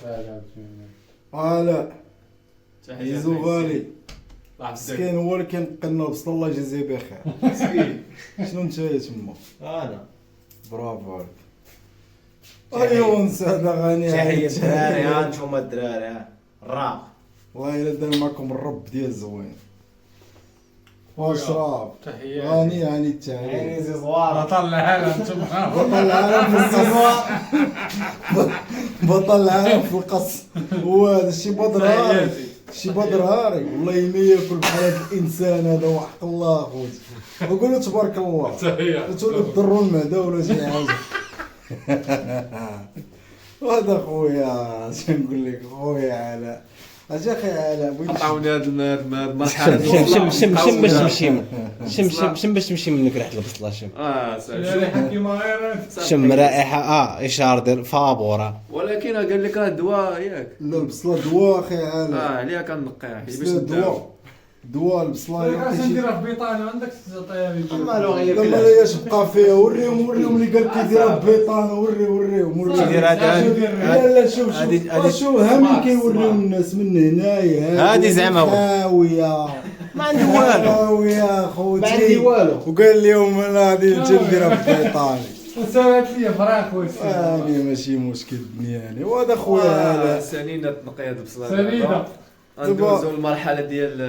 لا عزيزو غالي مسكين هو اللي كينقلنا البصله. الله يجازيه بخير. مسكين شنو نتايا تما؟ انا برافو عليك. ايوا نسى غني تحية الدراري. ها نتوما الدراري الراق والله الا دار معكم الرب ديال زوين وشراب تحية غني يعني التعليم عيني زي زوار بطل العالم تما بطل العالم في القص. بطل العالم في القص هو هذا الشي بدراري. شي بدراري والله ما ياكل بحال هذا الانسان هذا وحق الله اخوتي. نقول له تبارك الله. تحية تولي تضروا المعده ولا شي حاجه. وهذا خويا اش نقول لك خويا علاء اجي اخي علاء بغيت عطاوني هاد المرحله شم باش تمشي منك ريحه البصله. شم ريحه كيما غير شم رائحه اشار ديال فابوره. ولكن قال لك راه دواء ياك. لا البصله دواء اخي علاء. عليها كنقيها باش البصله دواء البصله علاش نديرها في بيطاني عندك الطياري ما له غير لما لا يبقى فيها. وريهم اللي قال كيديرها ببيطان. وريهم كيدير لا شوف هامي كيوريو الناس من هنايا. هادي زعما هو خاويه ما عندي والو. خاويه خوتي ما عندي والو. وقال لهم انا غادي نديرها ببيطاني. وسالت لي فراخ انا ماشي مشكل دنياني. وهذا خويا هذا سنينه تنقي هاد البصله. سنيده ندوزو المرحله ديال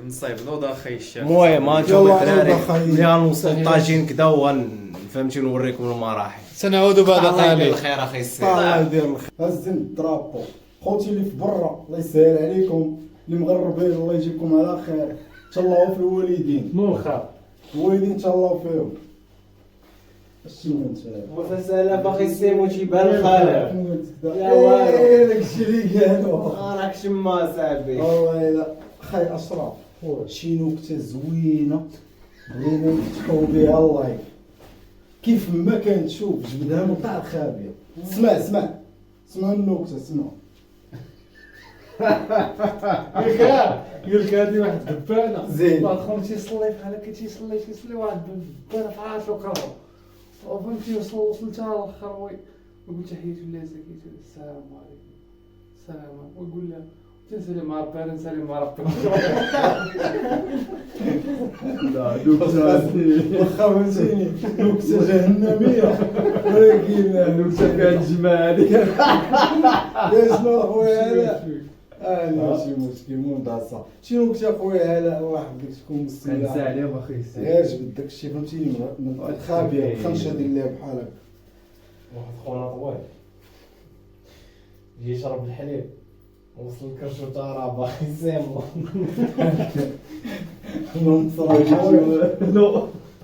النصايب نوضه اخي الشاب. المهم هانتوما الدراري يلا ملي غنوصلوا الطاجين كدا فهمتي نوريكم المراحل. سنعود بعد الله يدير قليل. الخير اخي السيد. الله يدير الخير. هزم الدرابو خوتي اللي في برا الله يسهل عليكم. اللي مغربين الله يجيبكم على خير. تهلاو في الوالدين. موخا الوالدين تهلاو فيهم. شنو انت وفسالة باقي السيمو تيبان الخالع. يا والو داكشي اللي قالوا. راك شما صاحبي. والله الا خاي اشرف شي نكته زوينه بغينا نفتحوا بها اللايف. كيف ما كنتشوف جبدها من قاع الخابيه. اسمع النكته اسمع. قال لك هادي واحد دبانه زين. واحد خونا تيصلي بحال هكا تيصلي واحد دبانه في راسو كرهو وفهمتي وصلتها الاخر ويقول تحية الله زكيت السلام عليكم السلام ويقول لها تنسلم مع ربي نسلم مع ربي. لا نكته فهمتيني نكته جهنميه ولكن نكتة فيها الجماعة هذيك. شنو خويا هذا؟ ماشي مشكل مو مدعسه. شي نكته خويا هذا الله يحفظك تكون مستمع. كنسى عليهم اخي غير جبد داك الشيء فهمتيني من خابيه بخمسه ديال اللعب بحال هكا. واحد خونا طويل يجي يشرب الحليب وصل الكرشو تا راه باقي سيمو.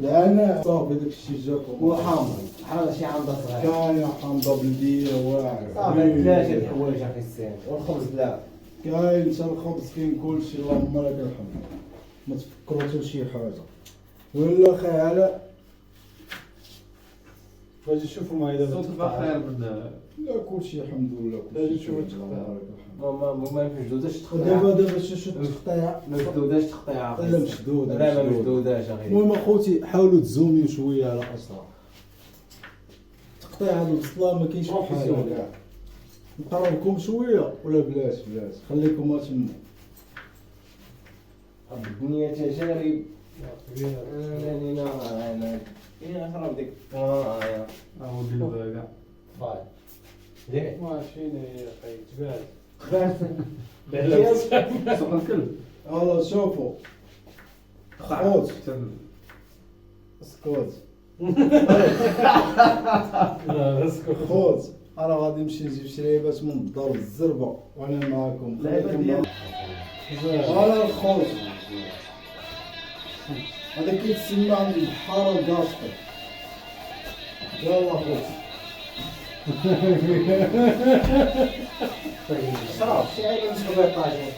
لا انا صافي داك الشيء جاكم هو حامض بحال شي عمضه صغيره. كاين حامضه بلديه واعر. صافي ثلاثه الحوايج اخي السيم والخبز لا. كاين حتى الخبز كاين كلشي اللهم لك الحمد. ما تفكروا حتى شي حاجه ولا اخي علاء. باش نشوفوا ما اذا صوت بخير من لا كلشي الحمد لله. باش نشوفوا ما يمشدوداش دابا شو تقطيع. ما يمشدوداش تقطيع. لا مشدوده. لا ما مشدوداش اخي. المهم اخوتي حاولوا تزوميو شويه على اسرع. تقطيع هذا البصله ما كاينش بحال كاع. نقربكم شويه ولا بلاش خليكم ما تما. الدنيا تجارب. انا خرب ديك يا ودي كاع فاي ليه ماشي يا اخي تبان سوق الكلب. يلا شوفوا خوت اسكت خوت انا غادي نمشي نجيب شي لعيبات من الدار بالزربه وانا معاكم. فوالا الخوت هذا كيتسمى عند الحاره الكاسكو. يلا خوت شراب شي عيب نشرب الطاجين.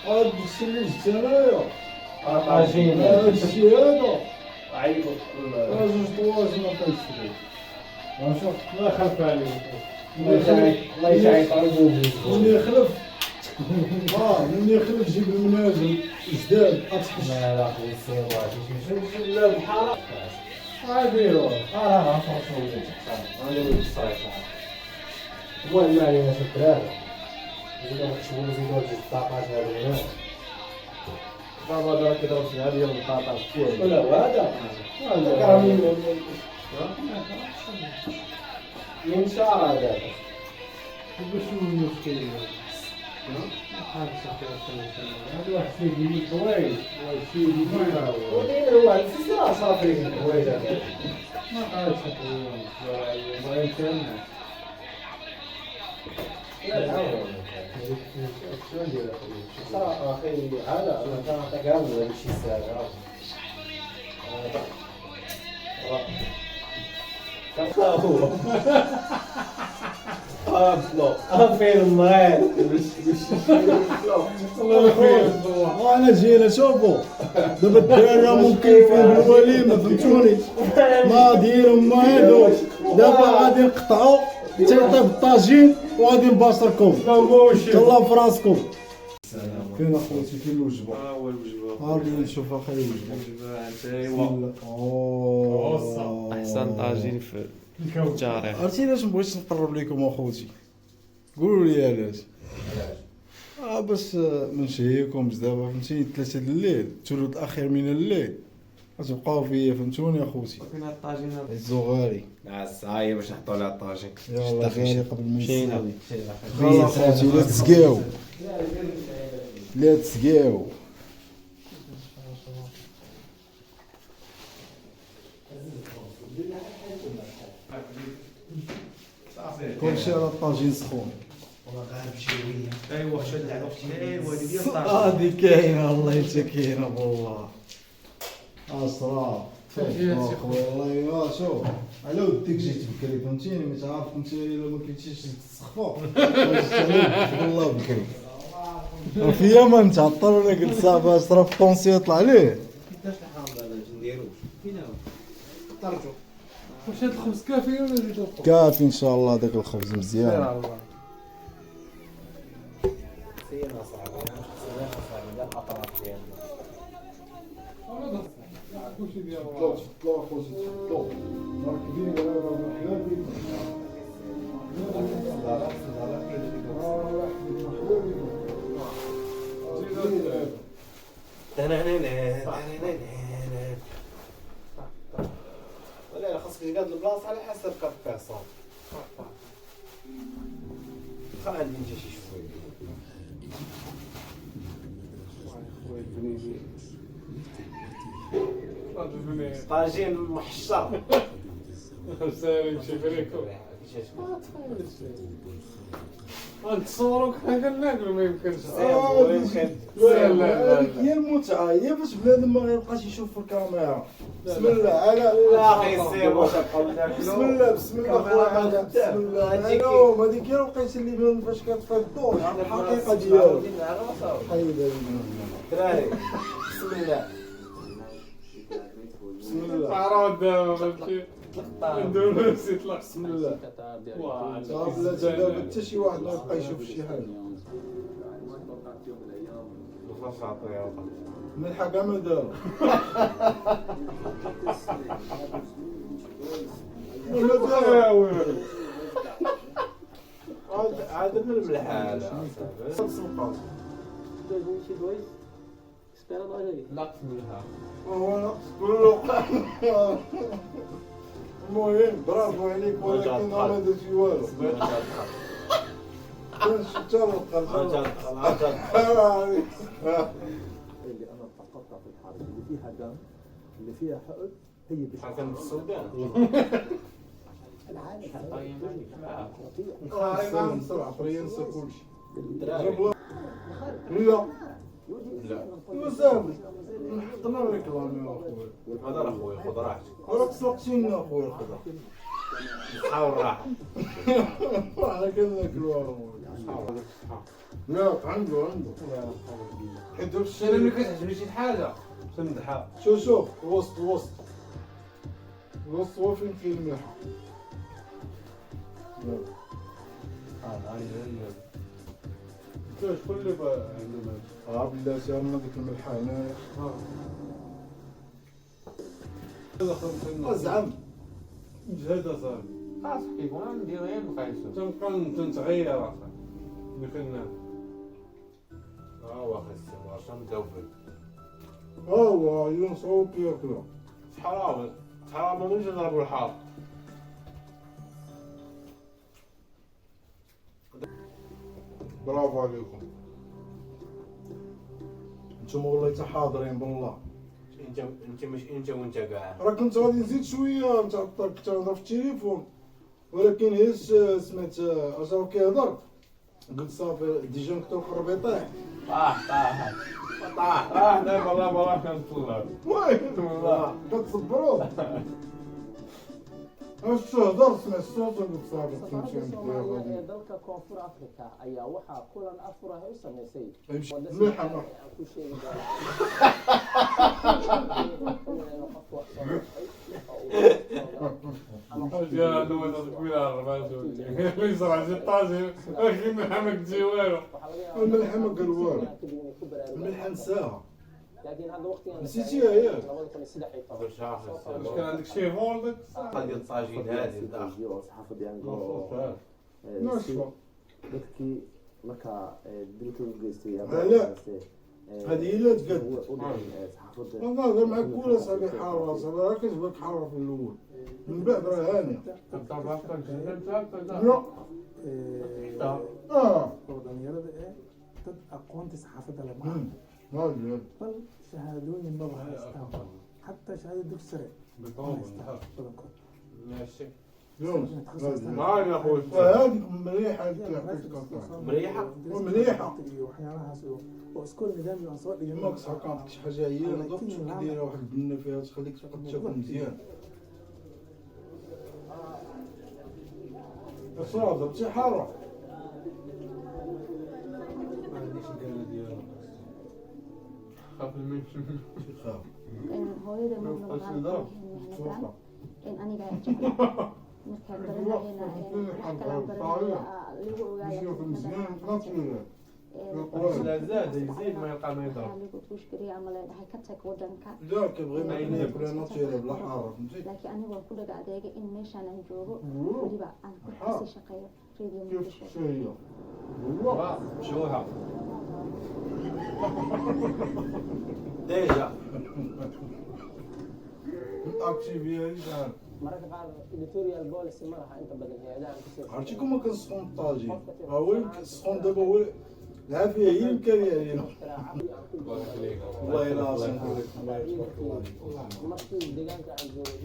هاد الشي اللي جبت انايا طاجين هاد الشي هذا عيب راه جوج طواجن ما كنشري. شوف الله يخلف عليك. الله يجعل طعمه. من يخلف من يخلف جيب المنازل جداد اطحش. لا لا خويا السير لا الحاره عادي راه فرصه ولا تحصل انا ولد الصراحه المهم ما علينا الدراري. زيدو نكتشفو زيدو هاد البطاطاش هادو هنا. دابا راه كيضرب شي هادي ديال البطاطاش فيه. ولا هو هذا؟ هذا ينشار هذا. شنو المشكل؟ هذا واحد الشيء اللي طويل والشيء اللي ما هو وداير هو هاد السلسلة صافي الحوايج هذا. ما قالش ما يمكن لا تعاون. شنو ندير اخويا؟ صراحة أخي هذا أنا كنعطيك هذا هذا الشيء ساهل هذا هو فين المغال وانا جينا شوفوا دابا الدراري ممكن فيهم الوليمه فهمتوني ما ديرهم ما هادو دابا غادي نقطعوا تيطيب الطاجين وغادي نباشركم تهلاو في راسكم. فين اخوتي فين الوجبه؟ هو الوجبه. ها اللي نشوف اخي الوجبه. الوجبه اوه احسن طاجين في التاريخ. عرفتي علاش مبغيتش نقرب لكم اخوتي؟ قولوا لي علاش؟ باش ما نشهيكمش دابا فهمتيني 3 د الليل الثلث الاخير من الليل غتبقاو فيا فهمتوني اخوتي. فين هاد الطاجين هذا؟ الزغاري هاي باش نحطوا على الطاجين. يلا غالي قبل ما مشينا. نسالي يلا اخوتي لا تسقاو لا تسقاو. كلشي على الطاجين سخون. ايوا شاد العرفتي ايوا هذه ديال الطاجين. هادي كاينه والله حتى كاينه والله اسرار والله. شوف على وديك جيت بكري فهمتيني ما تعرف انت الا ما كنتيش تسخفوا والله بكري فيا ما نتعطل ولا قلت صافي باش راه الطونسيون يطلع عليه. واش هاد الخبز كافي ولا نزيدو الخبز؟ كافي ان شاء الله داك الخبز مزيان. كلشي ديالو تفضلوا اخوتي تفضلوا مركبين ولا مرحبا ولا خاصك تقعد البلاصة على حسب كيف صار. خا عندي انت شي شويه. طاجين محشر. سالم شي فريكو نتصوروا كنا كناكلوا ما يمكنش. هي المتعة هي باش بنادم ما غيبقاش يشوف في الكاميرا. بسم الله على لا اخي سيبو بسم الله بسم الله خويا بسم الله انا هذيك هي الوقيته اللي بان فاش كتطفي الضوء الحقيقة ديالو حيد دراري بسم الله بسم الله عرض دابا فهمتي نديرو نفسي طلع. بسم الله صافي لا دابا حتى شي واحد ما يبقى يشوف شي حاجة من الحاجة ما دارو ولا دارو عاد من الملحة لا هو نقص كله المهم برافو عليك ولكن انا درت في والو شفت اللي انا سقطتها في الحرب اللي فيها دم اللي فيها حقد هي حكم السودان العالم بسرعة ينسى كل شيء لا مسامي نحطنا لك الرامي اخويا هذا اخويا خذ راحتك راك سلقتينا اخويا خذها حاول راحة انا كناكلوها لا عنده حيت الشيء انا ملي كتعجبني شي حاجه تمدحها شوف الوسط هو فين فيه الملح شكون اللي عنده بلاتي عندنا ديك الملحة هنايا هذا خمسين زعم جهد صاحبي خاص كيكون ندير غير نقيسو. تنبقى تنتغير اخا مثل ها هو خصو عشان نبداو به هو ينصعو كياكلو حرام حرام ماشي نضربو الحار برافو عليكم. نتوما والله حتى حاضرين بالله. انت مش انت وانت كاع راه كنت غادي نزيد شويه نتعطل كنت نهضر في التليفون ولكن هيش سمعت اشرف كيهضر قلت صافي ديجا نكتب القرب يطيح. طاح دابا والله كنطلع وين والله كتصبروا اش تهضر سمع الصوت قلت صافي تمشي Soomaaliya ee dalka Koonfur Afrika ayaa waxaa kulan afur ah u sameysay مليحه ku sheegi doona يا نو تقول 4 اللي صرا 16 لكن محمد جوالو الملحه ما قال والو الملحه نساها laakiin hadda waqtigan نسيتيها ياك 2013 واش كان عندك شي فولدك ديال الطاجين هذه الداخل. saxaafadii aan ناشفه dadkii markaa dilka u geystay هلا هذه هي اللي تقد saxaafadda نهضر معاك كل صاحبي حاره صاحبي راه كتبان حاره في الاول من بعد راه هانيه لا oo dhalinyarada dad aqoonta saxaafadda leh ma راجل bal shahaadooyin maba haystaan xataa shahaado dugsi sare ma haystaan badankood ماشي يونس ما يا اخوي هذه مليحه مريحة؟ ومليحه iyo waxyaalahaas oo iskool nidaami aan soo dhigin يماك صحكامك شي حاجه هي ضبط دايره واحد البنه فيها تخليك تبقى تشوف مزيان صافي ضبطي حاره ما عنديش القله ديالو خاف منك خاف hooyada marna waxaan mehnadan in aniga jeclaa markaan baranayna wax kala baranaya lagu ogaaya زاد يزيد ما يلقى ما يضرب lagu tuushkariya ama leedahay ka tag wadanka لا كيبغينا ناكل نطير بلا حاره فهمتي laakiin aniga waan ku dhaga adeega in meeshaan aan joogo weliba aan ku kasii shaqeeyo radio كيف muqdisho شويه شوها ديجا اكتيفيا كان mararka qaar editorial policy ma laha inta badan hay'adaha kasoo عرفتي كما كنسخن الطاجين هو كنسخن دابا هو العافيه هي الامكانيه لينا والله العظيم الله يتبارك الله markii deegaanka aan joogay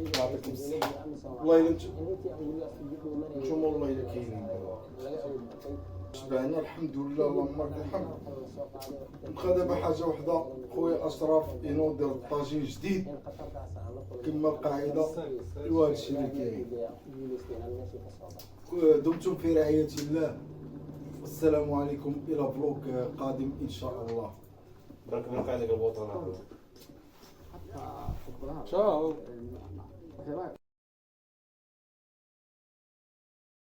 والله الا intii aan gurigaas ku joognay نتوما والله الا كاينين laga awdtay شبعنا الحمد لله اللهم لك الحمد بقى دابا حاجه وحده خويا اشرف ينوض الطاجين جديد كما القاعده وهذا الشيء اللي كاين دمتم في رعايه الله والسلام عليكم الى فلوق قادم ان شاء الله برك من قاعدك الوطن ciao